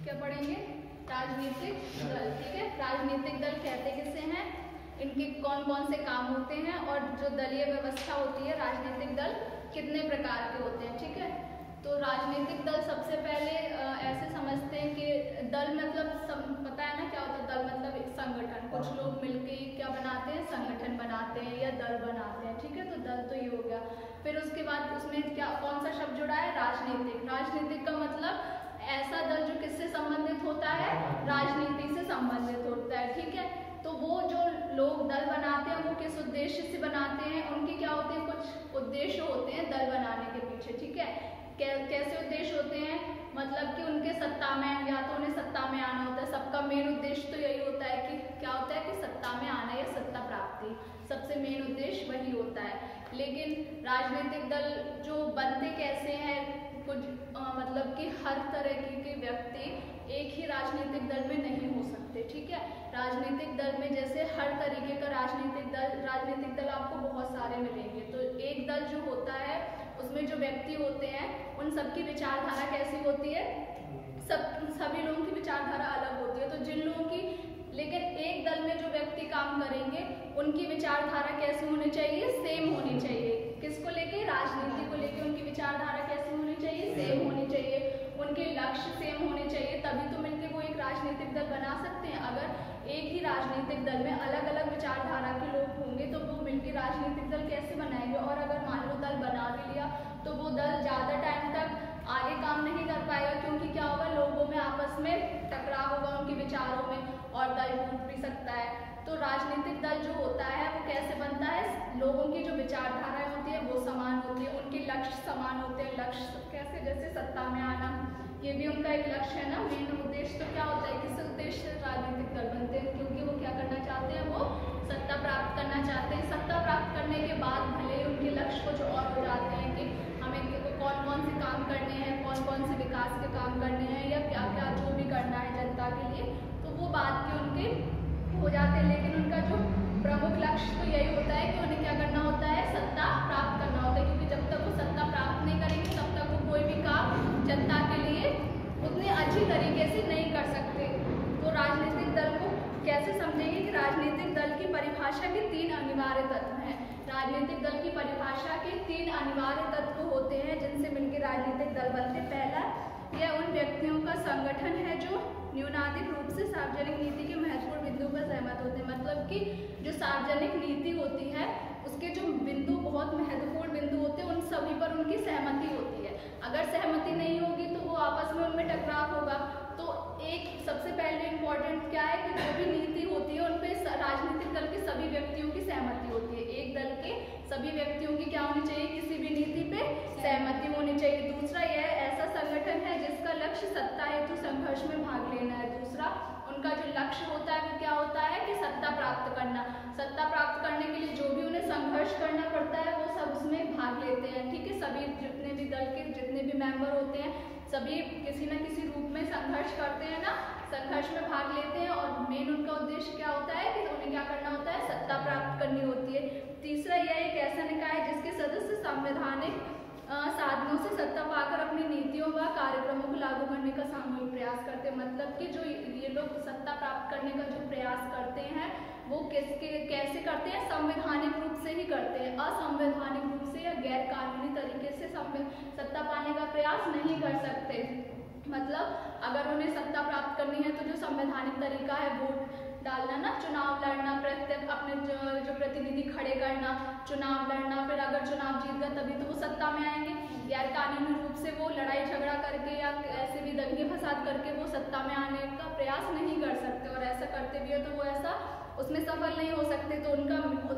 क्या पढ़ेंगे? राजनीतिक दल। ठीक है, राजनीतिक दल कहते किसे हैं, इनके कौन कौन से काम होते हैं और जो दलीय व्यवस्था होती है, राजनीतिक दल कितने प्रकार के होते हैं। ठीक है, तो राजनीतिक दल सबसे पहले ऐसे समझते हैं कि दल मतलब पता है ना क्या होता है? दल मतलब एक संगठन, कुछ लोग मिलके क्या बनाते हैं? संगठन बनाते हैं या दल बनाते हैं। ठीक है, तो दल तो ये हो गया। फिर उसके बाद उसमें क्या कौन सा शब्द जुड़ा है? राजनीतिक। राजनीतिक का मतलब ऐसा दल जो किससे संबंधित होता है? राजनीति से संबंधित होता है। ठीक है, तो वो जो लोग दल बनाते हैं वो किस उद्देश्य से बनाते हैं? उनके क्या होते हैं? कुछ उद्देश्य होते हैं दल बनाने के पीछे। ठीक है, कैसे उद्देश्य होते हैं? मतलब कि उनके सत्ता में, या तो उन्हें सत्ता में आना होता है। सबका मेन उद्देश्य तो यही होता है कि क्या होता है कि सत्ता में आना या सत्ता प्राप्ति, सबसे मेन उद्देश्य वही होता है। लेकिन राजनीतिक दल जो बनते कैसे हैं, कुछ मतलब कि हर तरह के व्यक्ति एक ही राजनीतिक दल में नहीं हो सकते। ठीक है, राजनीतिक दल में जैसे हर तरीके का राजनीतिक दल आपको बहुत सारे मिलेंगे। तो एक दल जो होता है उसमें जो व्यक्ति होते हैं उन सबकी विचारधारा कैसी होती है? सभी लोगों की विचारधारा अलग होती है। तो जिन लोगों की, लेकिन एक दल में जो व्यक्ति काम करेंगे उनकी विचारधारा कैसी होनी चाहिए? सेम होनी चाहिए। किसको लेके? राजनीति को लेके उनकी विचारधारा कैसी होनी चाहिए? सेम होनी चाहिए। उनके लक्ष्य सेम होने चाहिए, तभी तो मिलकर वो एक राजनीतिक दल बना सकते हैं। अगर एक ही राजनीतिक दल में अलग अलग विचारधारा के लोग होंगे तो वो मिलकर राजनीतिक दल कैसे बनाएंगे? और अगर मान लो दल बना भी लिया तो वो दल ज़्यादा टाइम तक आगे काम नहीं कर पाएगा, क्योंकि क्या होगा? लोगों में आपस में टकराव होगा उनके विचारों में और दल टूट भी सकता है। तो राजनीतिक दल जो होता है वो कैसे बनता है? लोगों की जो विचारधाराएं होती है वो समान होती है, उनके लक्ष्य समान होते हैं। लक्ष्य कैसे? जैसे सत्ता में आना, ये भी उनका एक लक्ष्य है ना, मेन उद्देश्य। तो क्या होता है? किस उद्देश्य से राजनीतिक दल बनते हैं? क्योंकि वो क्या करना चाहते हैं? वो सत्ता प्राप्त करना चाहते हैं। सत्ता प्राप्त करने के बाद भले ही उनके लक्ष्य कुछ और हो जाते हैं कि हमें कौन कौन से काम करने हैं, कौन कौन से विकास के काम करने हैं, या क्या क्या जो भी करना है जनता के लिए, तो वो बात के उनके हो जाते हैं। लेकिन उनका जो प्रमुख लक्ष्य तो यही होता है कि उन्हें क्या करना होता है? सत्ता प्राप्त करना होता है। क्योंकि जब तक वो सत्ता प्राप्त नहीं करेंगे तब तक वो कोई भी काम जनता के लिए उतने अच्छी तरीके से नहीं कर सकते। तो राजनीतिक दल को कैसे समझेंगे कि राजनीतिक दल की परिभाषा के 3 अनिवार्य तत्व हैं। राजनीतिक दल की परिभाषा के 3 अनिवार्य तत्व होते हैं जिनसे मिलकर राजनीतिक दल बनते। पहला, यह उन व्यक्तियों का संगठन है जो न्यूनाधिक रूप से सार्वजनिक नीति के महत्वपूर्ण बिंदु पर सहमत होते हैं। मतलब कि जो सार्वजनिक नीति होती है उसके जो बिंदु, बहुत महत्वपूर्ण बिंदु होते हैं, उन सभी पर उनकी सहमति होती है। अगर सहमति नहीं होगी तो वो आपस में उनमें टकराव होगा। तो एक सबसे पहले इम्पोर्टेंट क्या है कि जो भी नीति होती है उन पे राजनीतिक दल के सभी व्यक्तियों की सहमति होती है। एक दल के सभी व्यक्तियों की क्या होनी चाहिए? किसी भी नीति पे सहमति होनी चाहिए। दूसरा, यह ऐसा संगठन है जिसका लक्ष्य सत्ता हेतु संघर्ष में भाग लेना है। दूसरा, उनका जो लक्ष्य होता है वो क्या होता है कि सत्ता प्राप्त करना। सत्ता प्राप्त करने के लिए जो भी उन्हें संघर्ष करना पड़ता है वो सब उसमें भाग लेते हैं। ठीक है, सभी जितने भी दल के जितने भी मेंबर होते हैं सभी किसी न किसी रूप में संघर्ष करते हैं ना, संघर्ष में भाग लेते हैं। और मेन उनका उद्देश्य क्या होता है कि उन्हें क्या करना होता है? सत्ता प्राप्त करनी होती है। तीसरा, यह एक ऐसा निकाय है जिसके सदस्य संवैधानिक साधनों से सत्ता पाकर अपनी नीतियों व कार्यक्रमों को लागू करने का सामूहिक प्रयास करते हैं। मतलब कि जो ये लोग सत्ता प्राप्त करने का जो प्रयास करते हैं वो कैसे करते हैं? संवैधानिक रूप से ही करते हैं। असंवैधानिक रूप से या गैर कानूनी तरीके से सत्ता पाने का प्रयास नहीं कर सकते। मतलब अगर उन्हें सत्ता प्राप्त करनी है तो जो संवैधानिक तरीका है, वोट डालना ना, चुनाव लड़ना, प्रत्येक अपने जो प्रतिनिधि खड़े करना, चुनाव लड़ना, फिर अगर चुनाव जीत गए तभी तो वो सत्ता में आएंगे। गैर कानूनी रूप से वो लड़ाई झगड़ा करके या ऐसे भी दंगे फसाद करके वो सत्ता में आने का प्रयास नहीं कर सकते। और ऐसा करते भी है तो वो ऐसा उसमें सफल नहीं हो सकते। तो उनका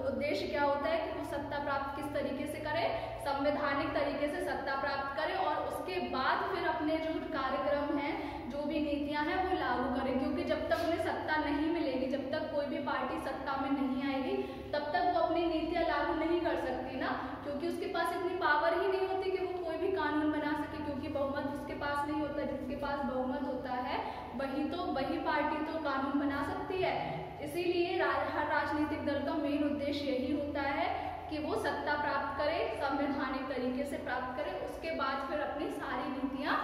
उद्देश्य क्या होता है कि वो सत्ता प्राप्त किस तरीके से करें? संवैधानिक तरीके से सत्ता प्राप्त करें और उसके बाद फिर अपने जो कार्यक्रम हैं, जो भी नीतियां हैं वो लागू करें। क्योंकि जब तक उन्हें सत्ता नहीं मिलेगी, जब तक कोई भी पार्टी सत्ता में नहीं आएगी तब तक वो अपनी नीतियां लागू नहीं कर सकती ना, क्योंकि उसके पास इतनी पावर ही नहीं होती कि वो कोई भी कानून बना सके। क्योंकि बहुमत उसके पास नहीं होता, जिसके पास बहुमत होता है वही पार्टी तो कानून बना सकती है। इसीलिए हर राजनीतिक दल का मेन उद्देश्य यही होता है कि वो सत्ता प्राप्त करे, संवैधानिक तरीके से प्राप्त करे, उसके बाद फिर अपनी सारी नीतियां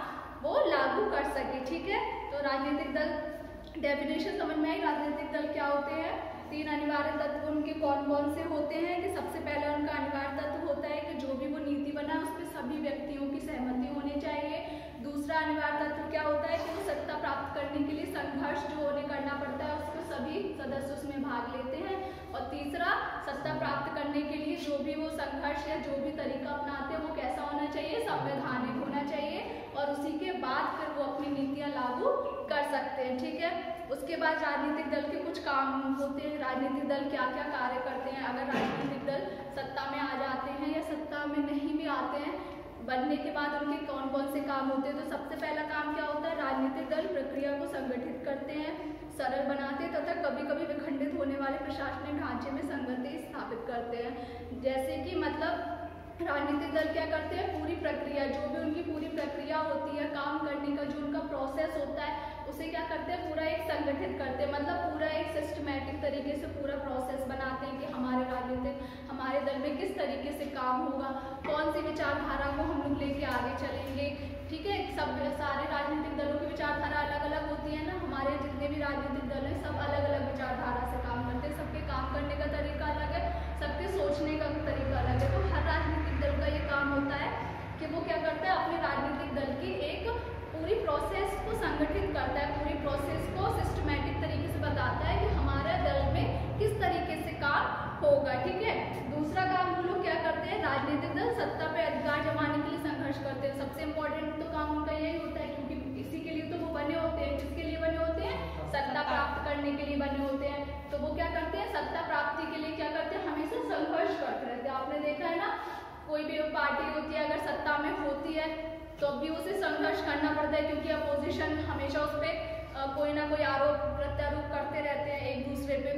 वो लागू कर सके। ठीक है, तो राजनीतिक दल डेफिनेशन समझ में आई। राजनीतिक दल क्या होते हैं? 3 अनिवार्य तत्व उनके कौन कौन से होते हैं कि सबसे पहला उनका अनिवार्य तत्व होता है कि जो भी वो नीति बना उस पर सभी व्यक्तियों की सहमति होनी चाहिए। दूसरा अनिवार्य तत्व क्या होता है कि वो सत्ता प्राप्त करने के लिए संघर्ष जो उन्हें करना पड़ता है उसको सभी सदस्य उसमें भाग लेते हैं। और तीसरा, सत्ता प्राप्त करने के लिए जो भी वो संघर्ष या जो भी तरीका अपनाते हैं वो कैसा होना चाहिए? संवैधानिक होना चाहिए, और उसी के बाद फिर वो अपनी नीतियाँ लागू कर सकते हैं। ठीक है, उसके बाद राजनीतिक दल के कुछ काम होते हैं। राजनीतिक दल क्या क्या कार्य करते हैं? अगर राजनीतिक दल सत्ता में आ जाते हैं या सत्ता में नहीं भी आते हैं, बनने के बाद उनके कौन कौन से काम होते हैं? तो सबसे पहला काम क्या होता है? राजनीतिक दल प्रक्रिया को संगठित करते हैं, सरल बनाते तथा कभी कभी विखंडित होने वाले प्रशासनिक ढांचे में संगति स्थापित करते हैं। जैसे कि मतलब राजनीतिक दल क्या करते हैं? पूरी प्रक्रिया, जो भी उनकी पूरी प्रक्रिया होती है काम करने का, जो उनका प्रोसेस होता है उसे क्या करते हैं? पूरा एक संगठित करते हैं, मतलब पूरा एक सिस्टमैटिक तरीके से पूरा प्रोसेस बनाते हैं कि हमारे दल में किस तरीके से काम होगा, कौन सी विचारधारा को हम लोग लेके आगे चलेंगे। ठीक है, सब सारे राजनीतिक दलों की विचारधारा अलग अलग होती है ना। हमारे जितने भी राजनीतिक दल हैं सब अलग अलग विचारधारा से काम करते हैं, सबके काम करने का तरीका अलग है, सबके सोचने का तरीका अलग है। तो हर राजनीतिक दल का ये काम होता है कि वो क्या करता है? अपने राजनीतिक दल की एक पूरी प्रोसेस को संगठित करता है, पूरी प्रोसेस को सिस्टमैटिक तरीके से बताता है कि हमारे दल में किस तरीके से काम होगा। ठीक है, दूसरा काम वो लोग क्या करते हैं? राजनीतिक दल सत्ता पे अधिकार जमाने के लिए संघर्ष करते हैं। सबसे इम्पोर्टेंट तो काम उनका यही होता है, क्योंकि इसी के लिए तो वो बने होते हैं। किसके लिए बने होते हैं? सत्ता प्राप्त करने के लिए बने होते हैं। तो वो क्या करते हैं? सत्ता प्राप्ति के लिए क्या करते हैं? हमेशा संघर्ष करते रहते हैं। आपने देखा है ना, कोई भी पार्टी होती है अगर सत्ता में होती है तो भी उसे संघर्ष करना पड़ता है, क्योंकि अपोजिशन हमेशा उस पर कोई ना कोई आरोप प्रत्यारोप करते रहते हैं एक दूसरे पे।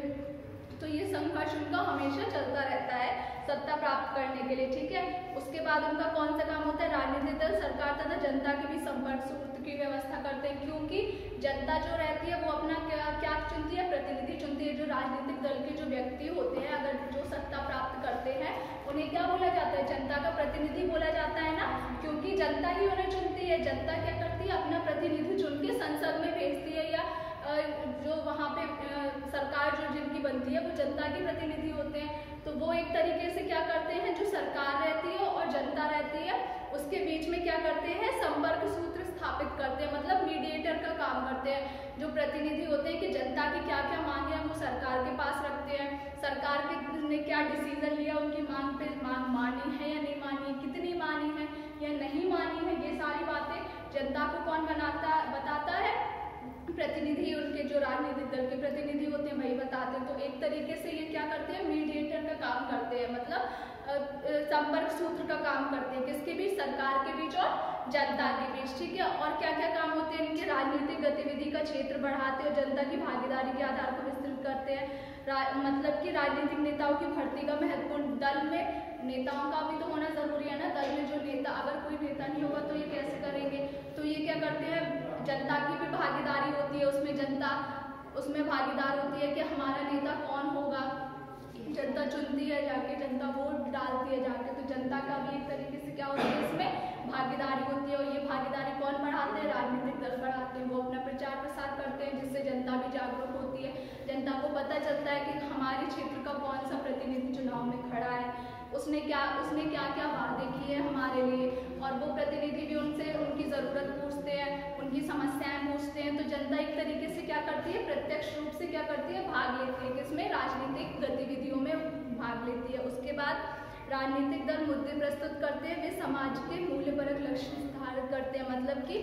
तो ये संघर्ष उनका हमेशा चलता रहता है सत्ता प्राप्त करने के लिए। ठीक है, उसके बाद उनका कौन सा काम होता है? राजनीतिक दल सरकार तथा जनता के बीच संपर्क सूत्र की व्यवस्था करते हैं, क्योंकि जनता जो रहती है वो अपना क्या चुनती है? प्रतिनिधि चुनती है। जो राजनीतिक दल के जो व्यक्ति होते हैं, अगर जो सत्ता प्राप्त करते हैं, उन्हें क्या बोला जाता है? जनता का प्रतिनिधि बोला जाता है ना, क्योंकि जनता ही उन्हें चुनती है। जनता क्या करती है? अपना प्रतिनिधि चुन के संसद में भेजती है, या जो वहाँ पे सरकार जो जिनकी बनती है वो जनता के प्रतिनिधि होते हैं। तो वो एक तरीके से क्या करते हैं? जो सरकार रहती है और जनता रहती है उसके बीच में क्या करते हैं? संपर्क सूत्र स्थापित करते हैं, मतलब मीडिएटर का काम करते हैं। जो प्रतिनिधि होते हैं कि जनता की क्या क्या मांग है वो सरकार के पास रखते हैं, सरकार ने क्या डिसीजन लिया, उनकी मांग पे मांग मानी है या नहीं मानी है, कितनी मानी है या नहीं मानी है, ये सारी बातें जनता को कौन बताता है? प्रतिनिधि, उनके जो राजनीतिक दल के प्रतिनिधि होते हैं वही बताते हैं। तो एक तरीके से ये क्या करते हैं? मीडिएटर का काम करते हैं, मतलब संपर्क सूत्र का काम करते हैं। किसके बीच? सरकार के बीच और जनता के बीच। ठीक है, और क्या क्या काम होते हैं इनके? राजनीतिक गतिविधि का क्षेत्र बढ़ाते हैं और जनता की भागीदारी के आधार पर विस्तृत करते हैं। मतलब कि राजनीतिक नेताओं की भर्ती का महत्वपूर्ण, दल में नेताओं का भी तो होना जरूरी है ना। दल में जो नेता, अगर कोई नेता नहीं होगा तो ये कैसे करेंगे? तो ये क्या करते हैं? जनता की भी भागीदारी होती है, उसमें जनता उसमें भागीदार होती है कि हमारा नेता कौन होगा। जनता चुनती है जाके, जनता वोट डालती है जाके, तो जनता का भी एक तरीके से क्या होती है? इसमें भागीदारी होती है। और ये भागीदारी कौन बढ़ाते हैं? राजनीतिक दल बढ़ाते हैं। वो अपना प्रचार प्रसार करते हैं जिससे जनता भी जागरूक होती है। जनता को पता चलता है कि हमारे क्षेत्र का कौन सा प्रतिनिधि चुनाव में खड़ा है, उसने क्या क्या वादे किए हमारे लिए, और वो प्रतिनिधि भी उनसे उनकी ज़रूरत पूछते हैं, उनकी समस्याएं पूछते हैं। तो जनता एक तरीके से क्या करती है? प्रत्यक्ष रूप से क्या करती है? भाग लेती है। किसमें? राजनीतिक गतिविधियों में भाग लेती है। उसके बाद राजनीतिक दल मुद्दे प्रस्तुत करते हैं, वे समाज के मूल्यपरक लक्ष्य निर्धारित करते हैं, मतलब कि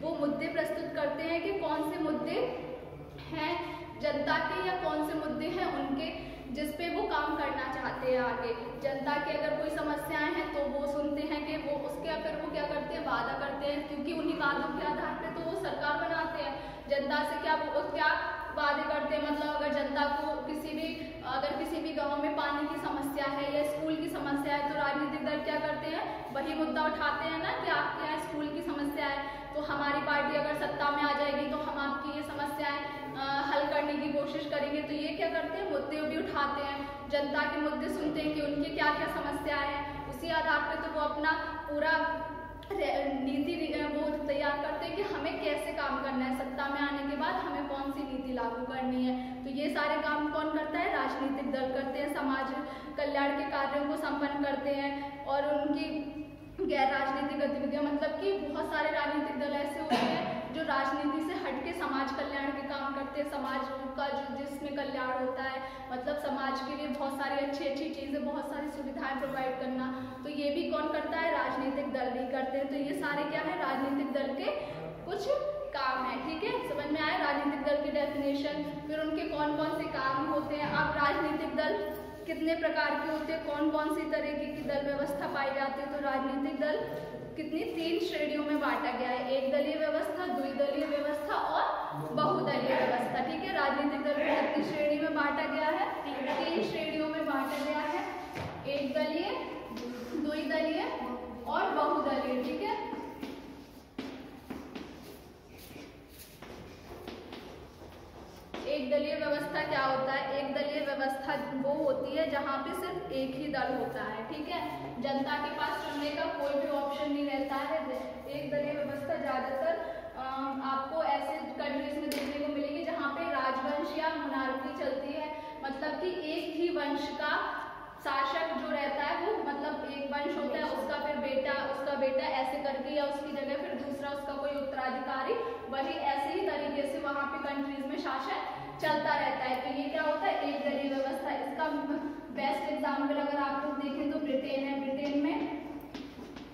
वो मुद्दे प्रस्तुत करते हैं कि कौन से मुद्दे हैं जनता के या कौन से मुद्दे हैं उनके जिस पे वो काम करना चाहते हैं आगे। जनता की अगर कोई समस्याएं हैं तो वो सुनते हैं कि वो उसके फिर वो क्या करते हैं? वादा करते हैं, क्योंकि उन्हीं वादों के आधार पे तो वो सरकार बनाते हैं। जनता से क्या वादे करते हैं? मतलब अगर जनता को किसी भी गांव में पानी की समस्या है या स्कूल की समस्या है तो राजनीतिक दल क्या करते हैं? वही मुद्दा उठाते हैं ना कि आपके यहाँ स्कूल की समस्या है, तो हमारी पार्टी अगर सत्ता में आ जाएगी तो हम आपकी ये समस्याएं हल करने की कोशिश करेंगे। तो ये क्या करते हैं? मुद्दे भी उठाते हैं, जनता के मुद्दे सुनते हैं कि उनकी क्या क्या समस्या है, उसी आधार पर तो वो अपना पूरा नीति वो तैयार करते हैं कि हमें कैसे काम करना है, सत्ता में आने के बाद हमें कौन सी नीति लागू करनी है। तो ये सारे काम कौन करता है? राजनीतिक दल करते हैं। समाज कल्याण के कार्यों को संपन्न करते हैं और उनकी गैर राजनीतिक गतिविधियां, मतलब कि बहुत सारे राजनीतिक दल ऐसे होते हैं जो राजनीति से हटके समाज कल्याण के काम करते हैं। समाज का जो जिसमें कल्याण होता है, मतलब समाज के लिए बहुत सारी अच्छी अच्छी चीज़ें, बहुत सारी सुविधाएं प्रोवाइड करना, तो ये भी कौन करता है? राजनीतिक दल भी करते हैं। तो ये सारे क्या है? राजनीतिक दल के कुछ काम है। ठीक है, समझ में आया राजनीतिक दल की डेफिनेशन। फिर उनके कौन कौन से काम होते हैं। अब राजनीतिक दल कितने प्रकार के होते हैं, कौन कौन सी तरीके की दल व्यवस्था पाई जाती है? तो राजनीतिक दल कितनी 3 श्रेणियों में बांटा गया है, एक दलीय व्यवस्था, द्विदलीय व्यवस्था और बहुदलीय व्यवस्था। ठीक है, राजनीतिक दल को कितनी श्रेणी में बांटा गया है? 3 श्रेणियों में बांटा गया है, एक दलीय, द्विदलीय और बहुदलीय। ठीक है, एक दलीय व्यवस्था क्या होता है? एक दलीय व्यवस्था वो होती है जहाँ पे सिर्फ एक ही दल होता है। ठीक है, जनता के पास चुनने का कोई भी ऑप्शन नहीं रहता है। एक दलीय व्यवस्था ज्यादातर आपको ऐसे कंट्रीज में देखने को मिलेगी जहाँ पे राजवंश या मोनार्की चलती है, मतलब कि एक ही वंश का शासक जो रहता है वो, मतलब एक वंश होता है, उसका फिर बेटा, उसका बेटा ऐसे करके, या उसकी जगह फिर दूसरा उसका कोई उत्तराधिकारी, वही ऐसे ही तरीके से वहाँ पे कंट्रीज में शासन चलता रहता है। तो ये क्या होता है? एक दलीय व्यवस्था। इसका बेस्ट एग्जाम्पल अगर आप लोग देखें तो ब्रिटेन है। ब्रिटेन में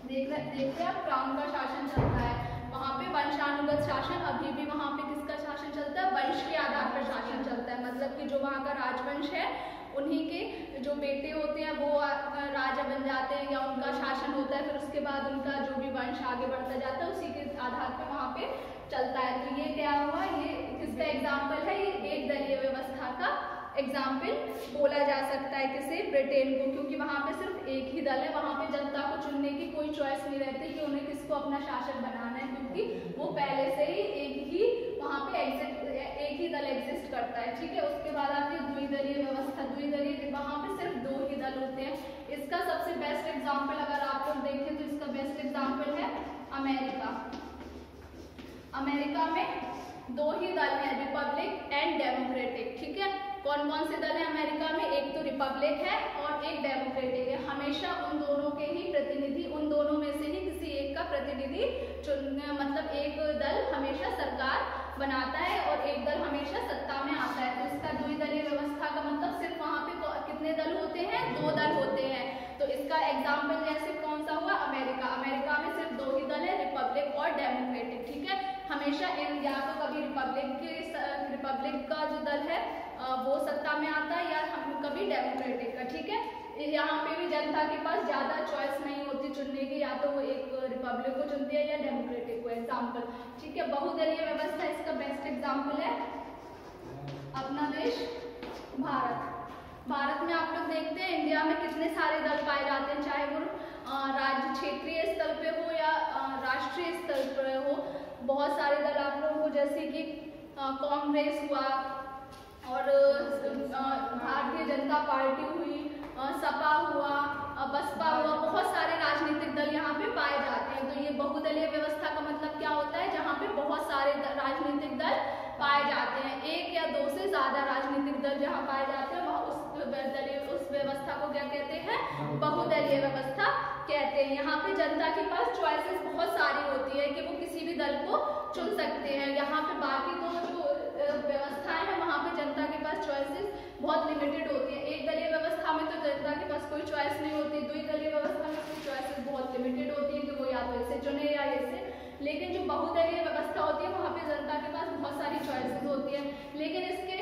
देखते हैं क्राउन का शासन चलता है, वहाँ पे वंशानुगत शासन, अभी भी वहाँ पे किसका शासन चलता है? वंश के आधार पर शासन चलता है, मतलब कि जो वहाँ का राजवंश है उन्हीं के जो बेटे होते हैं वो राजा बन जाते हैं या उनका शासन होता है, फिर उसके बाद उनका जो भी वंश आगे बढ़ता जाता है उसी के आधार पर वहाँ पे चलता है। तो ये क्या हुआ? ये किसका एग्जाम्पल है? ये एक दलीय व्यवस्था का एग्जाम्पल बोला जा सकता है। किसे? ब्रिटेन को, क्योंकि वहाँ पे सिर्फ एक ही दल है, वहाँ पे जनता को चुनने की कोई चॉइस नहीं रहती कि उन्हें किसको अपना शासक बनाना है, क्योंकि वो पहले से ही एक ही वहाँ पे एक ही दल एग्जिस्ट करता है। ठीक है, उसके बाद आती है द्विदलीय व्यवस्था। द्विदलीय, वहाँ पे सिर्फ 2 ही दल होते हैं। इसका सबसे बेस्ट एग्जाम्पल अगर आप लोग देखें तो इसका बेस्ट एग्जाम्पल है अमेरिका। अमेरिका में 2 ही दल है, रिपब्लिक एंड डेमोक्रेटिक। ठीक है, कौन कौन से दल है अमेरिका में? एक तो रिपब्लिक है और एक डेमोक्रेटिक है। हमेशा उन दोनों के ही प्रतिनिधि, उन दोनों में से ही किसी एक का प्रतिनिधि चुनने, मतलब एक दल हमेशा सरकार बनाता है और एक दल हमेशा सत्ता में आता है। तो इसका द्विदलीय व्यवस्था का मतलब सिर्फ वहाँ पे कितने दल होते हैं? 2 दल होते हैं। तो इसका एग्जाम्पल जैसे कौन सा हुआ? अमेरिका। अमेरिका में सिर्फ 2 ही दल है, रिपब्लिक और डेमोक्रेटिक। ठीक है, हमेशा या तो कभी रिपब्लिक का जो दल है वो सत्ता में आता है या कभी डेमोक्रेटिक का। ठीक है, यहाँ पे भी जनता के पास ज्यादा चॉइस नहीं होती चुनने की, या तो वो एक रिपब्लिक को चुनती है या डेमोक्रेटिक को। एग्जाम्पल, ठीक है, बहुदलीय व्यवस्था इसका बेस्ट एग्जाम्पल है अपना देश भारत। भारत में आप लोग देखते हैं इंडिया में कितने सारे दल पाए जाते हैं, चाहे वो राज्य क्षेत्रीय स्तर पे हो या राष्ट्रीय स्तर पर हो। बहुत सारे दल आप लोगों को, जैसे कि कांग्रेस हुआ और भारतीय जनता पार्टी हुई, सपा हुआ, बसपा हुआ, बहुत सारे राजनीतिक दल यहाँ पे पाए जाते हैं। तो ये बहुदलीय व्यवस्था का मतलब क्या होता है? जहाँ पे बहुत सारे राजनीतिक दल पाए जाते हैं, एक या 2 से ज्यादा राजनीतिक दल जहाँ पाए जाते हैं वह उस व्यवस्था को क्या कहते हैं? बहुदलीय व्यवस्था कहते हैं। यहाँ पे जनता के पास चॉइसेस बहुत सारी होती है कि वो किसी भी दल को चुन सकते हैं। यहाँ पे बाकी तो जो व्यवस्थाएं हैं वहाँ पे जनता के पास चॉइसेस बहुत लिमिटेड होती है। एक दलीय व्यवस्था में तो जनता के पास कोई चॉइस नहीं होती, द्विदलीय व्यवस्था में कोई चॉइसेस बहुत लिमिटेड होती है कि वो या तो ऐसे चुने या ऐसे। लेकिन जो बहुदलीय व्यवस्था होती है वहाँ पे जनता के पास बहुत सारी चॉइसेस होती है। लेकिन इसके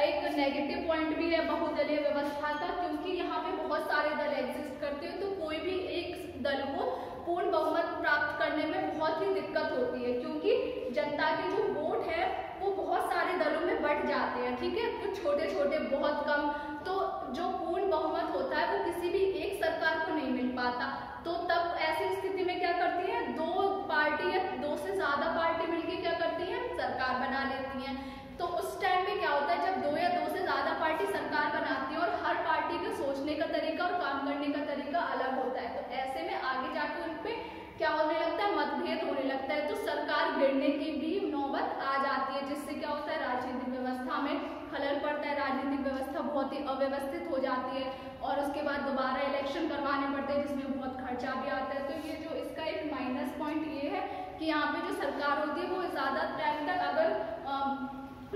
एक नेगेटिव पॉइंट भी है बहुदलीय व्यवस्था का, क्योंकि यहाँ पे बहुत सारे दल एग्जिस्ट करते हैं, तो कोई भी एक दल को पूर्ण बहुमत प्राप्त करने में बहुत ही दिक्कत होती है, क्योंकि जनता के जो वोट है वो बहुत सारे दलों में बट जाते हैं। ठीक है, कुछ छोटे छोटे बहुत कम, तो जो पूर्ण बहुमत होता है वो किसी भी एक सरकार को नहीं मिल पाता। तो तब ऐसी स्थिति में क्या करती है? 2 पार्टी या 2 से ज्यादा पार्टी मिलकर क्या करती है? सरकार बना लेती हैं। तो उस टाइम पे क्या होता है? जब 2 या 2 से ज्यादा पार्टी सरकार बनाती है और हर पार्टी का सोचने का तरीका और काम करने का तरीका अलग होता है, तो ऐसे में आगे जाकर उन पे क्या होने लगता है? क्या होता है, राजनीतिक व्यवस्था में खलल पड़ता है, राजनीतिक व्यवस्था बहुत ही अव्यवस्थित हो जाती है और उसके बाद दोबारा इलेक्शन करवाने पड़ते हैं जिसमें बहुत खर्चा भी आता है। तो ये जो इसका एक माइनस पॉइंट ये है कि यहाँ पे जो सरकार होती है वो ज़्यादा टाइम तक, अगर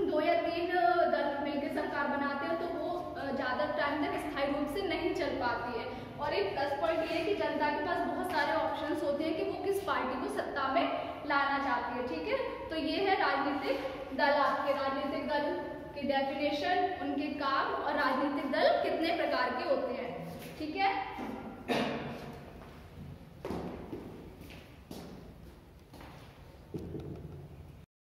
2 या 3 दल मिलकर सरकार बनाते हैं तो वो ज़्यादा टाइम तक स्थायी रूप से नहीं चल पाती है। और एक प्लस पॉइंट ये है कि जनता के पास बहुत सारे ऑप्शंस होते हैं कि वो किस पार्टी को सत्ता में लाना चाहती है। ठीक है, तो ये है राजनीतिक दल। आपके राजनीतिक दल की डेफिनेशन, उनके काम और राजनीतिक दल कितने प्रकार के होते हैं। ठीक है।